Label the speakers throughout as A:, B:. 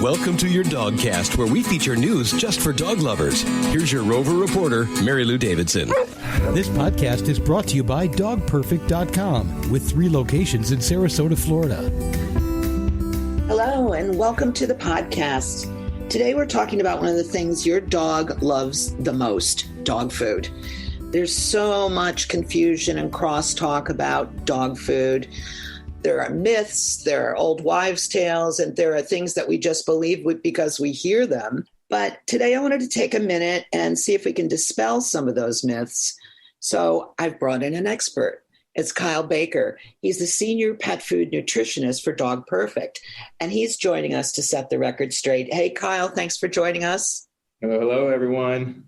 A: Welcome to your Dogcast, where we feature news just for dog lovers. Here's your Rover reporter, Lou Davidson.
B: This podcast is brought to you by DogPerfect.com, with 3 locations in Sarasota, Florida.
C: Hello, and welcome to the podcast. Today we're talking about one of the things your dog loves the most, dog food. There's so much confusion and crosstalk about dog food. There are myths, there are old wives' tales, and there are things that we just believe because we hear them. But today I wanted to take a minute and see if we can dispel some of those myths. So I've brought in an expert. It's Kyle Baker. He's the Senior Pet Food Nutritionist for DogPerfect, and he's joining us to set the record straight. Hey, Kyle, thanks for joining us.
D: Hello, everyone.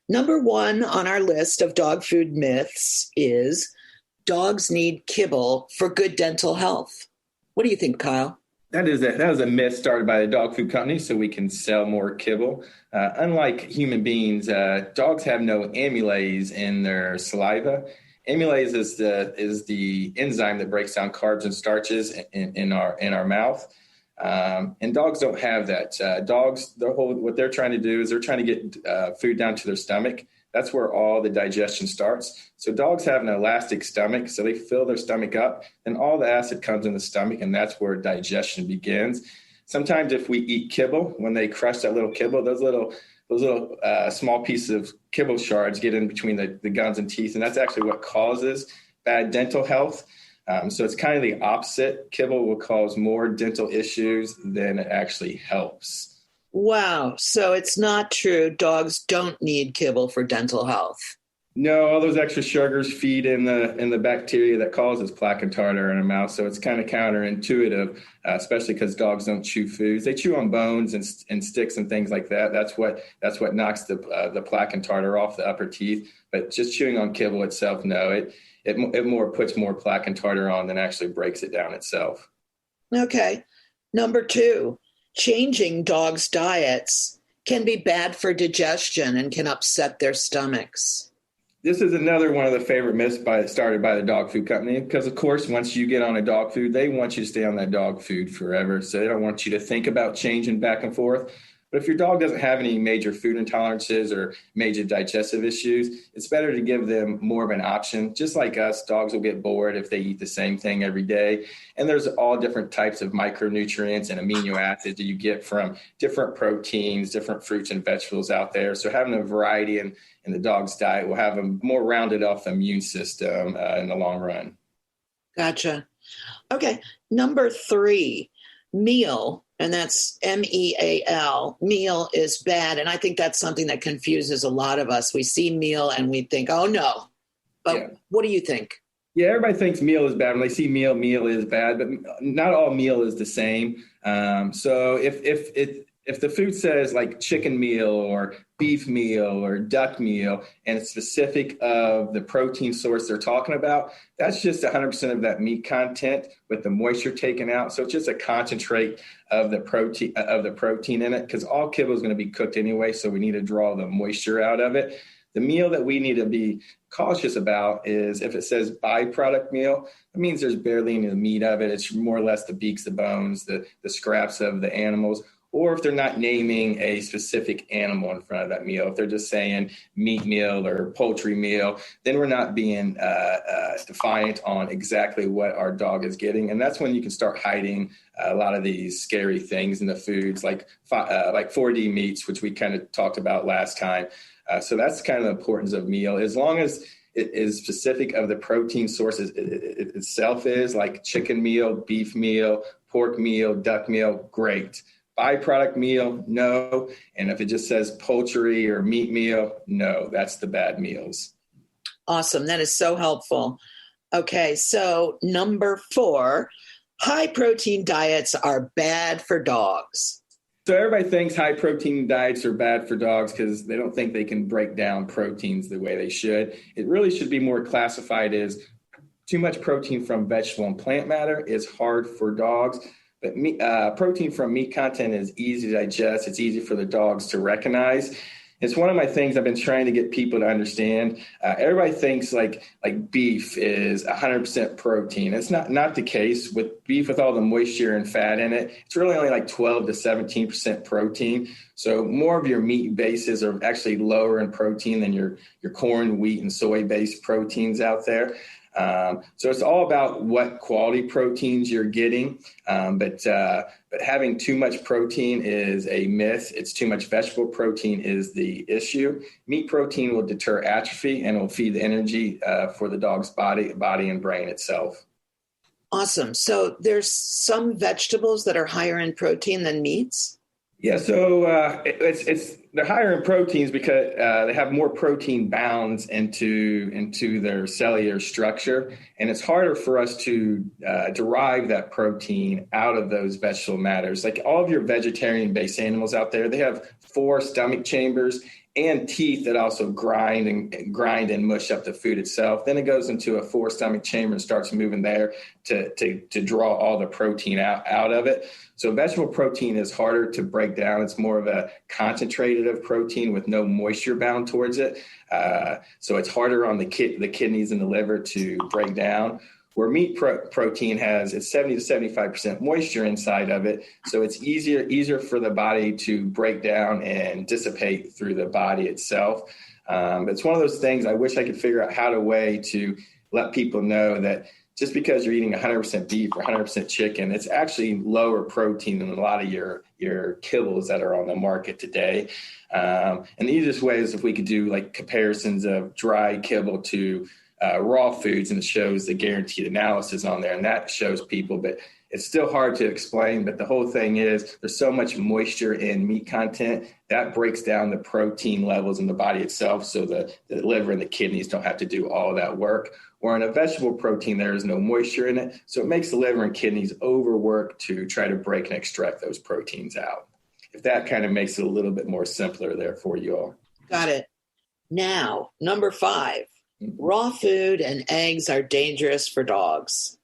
C: Number 1 on our list of dog food myths is dogs need kibble for good dental health. What do you think, Kyle?
D: That is a myth started by the dog food company so we can sell more kibble. Unlike human beings, dogs have no amylase in their saliva. Amylase is the enzyme that breaks down carbs and starches in our mouth. And dogs don't have that. Dogs, what they're trying to do is they're trying to get food down to their stomach. That's where all the digestion starts. So dogs have an elastic stomach, so they fill their stomach up, and all the acid comes in the stomach, and that's where digestion begins. Sometimes if we eat kibble, when they crush that little kibble, those little small pieces of kibble shards get in between the gums and teeth, and that's actually what causes bad dental health. So it's kind of the opposite. Kibble will cause more dental issues than it actually helps.
C: Wow. So it's not true. Dogs don't need kibble for dental health.
D: No, all those extra sugars feed in the bacteria that causes plaque and tartar in a mouth. So it's kind of counterintuitive, especially because dogs don't chew foods. They chew on bones and sticks and things like that. That's what knocks the plaque and tartar off the upper teeth. But just chewing on kibble itself, no, it more puts more plaque and tartar on than actually breaks it down itself.
C: Okay. Number 2. Changing dogs' diets can be bad for digestion and can upset their stomachs.
D: This is another one of the favorite myths started by the dog food company, because, of course, once you get on a dog food, they want you to stay on that dog food forever. So they don't want you to think about changing back and forth. But if your dog doesn't have any major food intolerances or major digestive issues, it's better to give them more of an option. Just like us, dogs will get bored if they eat the same thing every day. And there's all different types of micronutrients and amino acids that you get from different proteins, different fruits and vegetables out there. So having a variety in the dog's diet will have a more rounded off immune system in the long run.
C: Gotcha. Okay. Number 3, meal. And that's meal. Meal is bad. And I think that's something that confuses a lot of us. We see meal and we think, oh, no. But What do you think?
D: Yeah, everybody thinks meal is bad. When they see meal is bad. But not all meal is the same. So if the food says like chicken meal or beef meal or duck meal, and it's specific of the protein source they're talking about, that's just 100% of that meat content with the moisture taken out. So it's just a concentrate of the protein in it, because all kibble is going to be cooked anyway. So we need to draw the moisture out of it. The meal that we need to be cautious about is if it says byproduct meal, it means there's barely any meat of it. It's more or less the beaks, the bones, the scraps of the animals. Or if they're not naming a specific animal in front of that meal, if they're just saying meat meal or poultry meal, then we're not being defiant on exactly what our dog is getting. And that's when you can start hiding a lot of these scary things in the foods, like 4D meats, which we kind of talked about last time. So that's kind of the importance of meal. As long as it is specific of the protein sources it itself is, like chicken meal, beef meal, pork meal, duck meal, great. Byproduct meal, no. And if it just says poultry or meat meal, no, that's the bad meals.
C: Awesome. That is so helpful. Okay, so number 4, high protein diets are bad for dogs.
D: So everybody thinks high protein diets are bad for dogs because they don't think they can break down proteins the way they should. It really should be more classified as too much protein from vegetable and plant matter is hard for dogs. But protein from meat content is easy to digest. It's easy for the dogs to recognize. It's one of my things I've been trying to get people to understand. Everybody thinks like beef is 100% protein. It's not the case. With beef, with all the moisture and fat in it, it's really only like 12 to 17% protein. So more of your meat bases are actually lower in protein than your corn, wheat, and soy-based proteins out there. So it's all about what quality proteins you're getting. But having too much protein is a myth. It's too much vegetable protein is the issue. Meat protein will deter atrophy and will feed the energy for the dog's body and brain itself.
C: Awesome. So there's some vegetables that are higher in protein than meats?
D: Yeah, so they're higher in proteins because they have more protein bounds into their cellular structure, and it's harder for us to derive that protein out of those vegetable matters. Like all of your vegetarian-based animals out there, they have 4 stomach chambers and teeth that also grind and mush up the food itself. Then it goes into a 4 stomach chamber and starts moving there to draw all the protein out of it. So vegetable protein is harder to break down. It's more of a concentrated of protein with no moisture bound towards it. So it's harder on the kidneys and the liver to break down. Where meat protein it's 70 to 75% moisture inside of it. So it's easier for the body to break down and dissipate through the body itself. It's one of those things I wish I could figure out how to let people know that just because you're eating 100% beef or 100% chicken, it's actually lower protein than a lot of your kibbles that are on the market today. And the easiest way is if we could do like comparisons of dry kibble to raw foods, and it shows the guaranteed analysis on there, and that shows people, but it's still hard to explain. But the whole thing is there's so much moisture in meat content that breaks down the protein levels in the body itself, so the liver and the kidneys don't have to do all of that work. Or in a vegetable protein, there is no moisture in it, so it makes the liver and kidneys overwork to try to break and extract those proteins out. If that kind of makes it a little bit more simpler there for you all.
C: Got it. Now, number 5. Raw food and eggs are dangerous for dogs.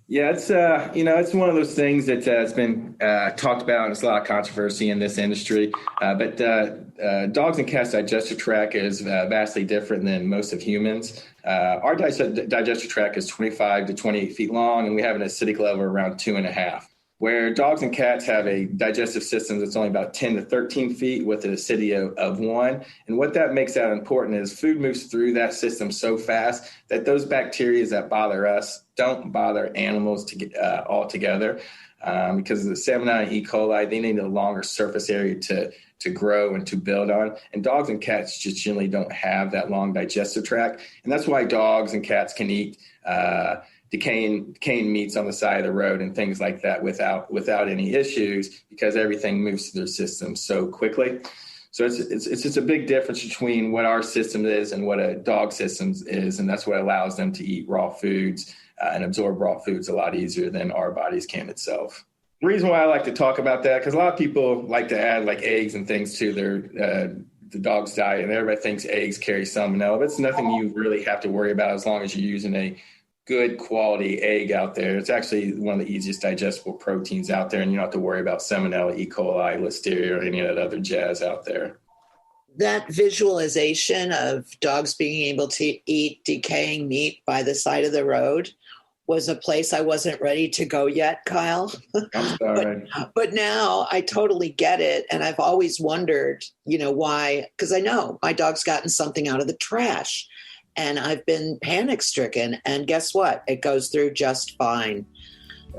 D: Yeah, it's one of those things that has been talked about, and there's a lot of controversy in this industry. But dogs and cats' digestive tract is vastly different than most of humans. Our digestive tract is 25 to 28 feet long, and we have an acidic level around 2.5. Where dogs and cats have a digestive system that's only about 10 to 13 feet with an acidity of 1. And what that makes that important is food moves through that system so fast that those bacteria that bother us don't bother animals altogether. Because the Salmonella and E. coli, they need a longer surface area to grow and to build on. And dogs and cats just generally don't have that long digestive tract. And that's why dogs and cats can eat decaying meats on the side of the road and things like that without any issues, because everything moves through their system so quickly. So it's just a big difference between what our system is and what a dog system is, and that's what allows them to eat raw foods and absorb raw foods a lot easier than our bodies can itself. The reason why I like to talk about that, because a lot of people like to add like eggs and things to the dog's diet, and everybody thinks eggs carry salmonella, but it's nothing you really have to worry about as long as you're using a good quality egg out there. It's actually one of the easiest digestible proteins out there, and you don't have to worry about Salmonella, E. coli, Listeria, or any of that other jazz out there.
C: That visualization of dogs being able to eat decaying meat by the side of the road was a place I wasn't ready to go yet, Kyle.
D: I'm sorry.
C: But now I totally get it, and I've always wondered, why, because I know my dog's gotten something out of the trash. And I've been panic stricken, and guess what? It goes through just fine.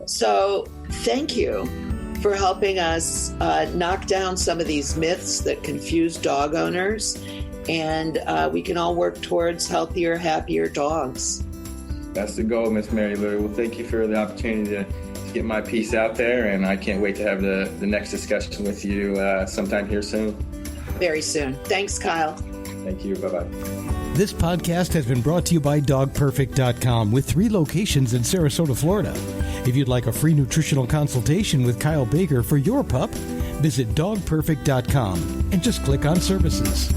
C: So thank you for helping us knock down some of these myths that confuse dog owners, and we can all work towards healthier, happier dogs.
D: That's the goal, Miss Mary Lou. Well, thank you for the opportunity to get my piece out there, and I can't wait to have the next discussion with you sometime here soon.
C: Very soon. Thanks, Kyle.
D: Thank you. Bye-bye.
B: This podcast has been brought to you by DogPerfect.com with 3 locations in Sarasota, Florida. If you'd like a free nutritional consultation with Kyle Baker for your pup, visit DogPerfect.com and just click on services.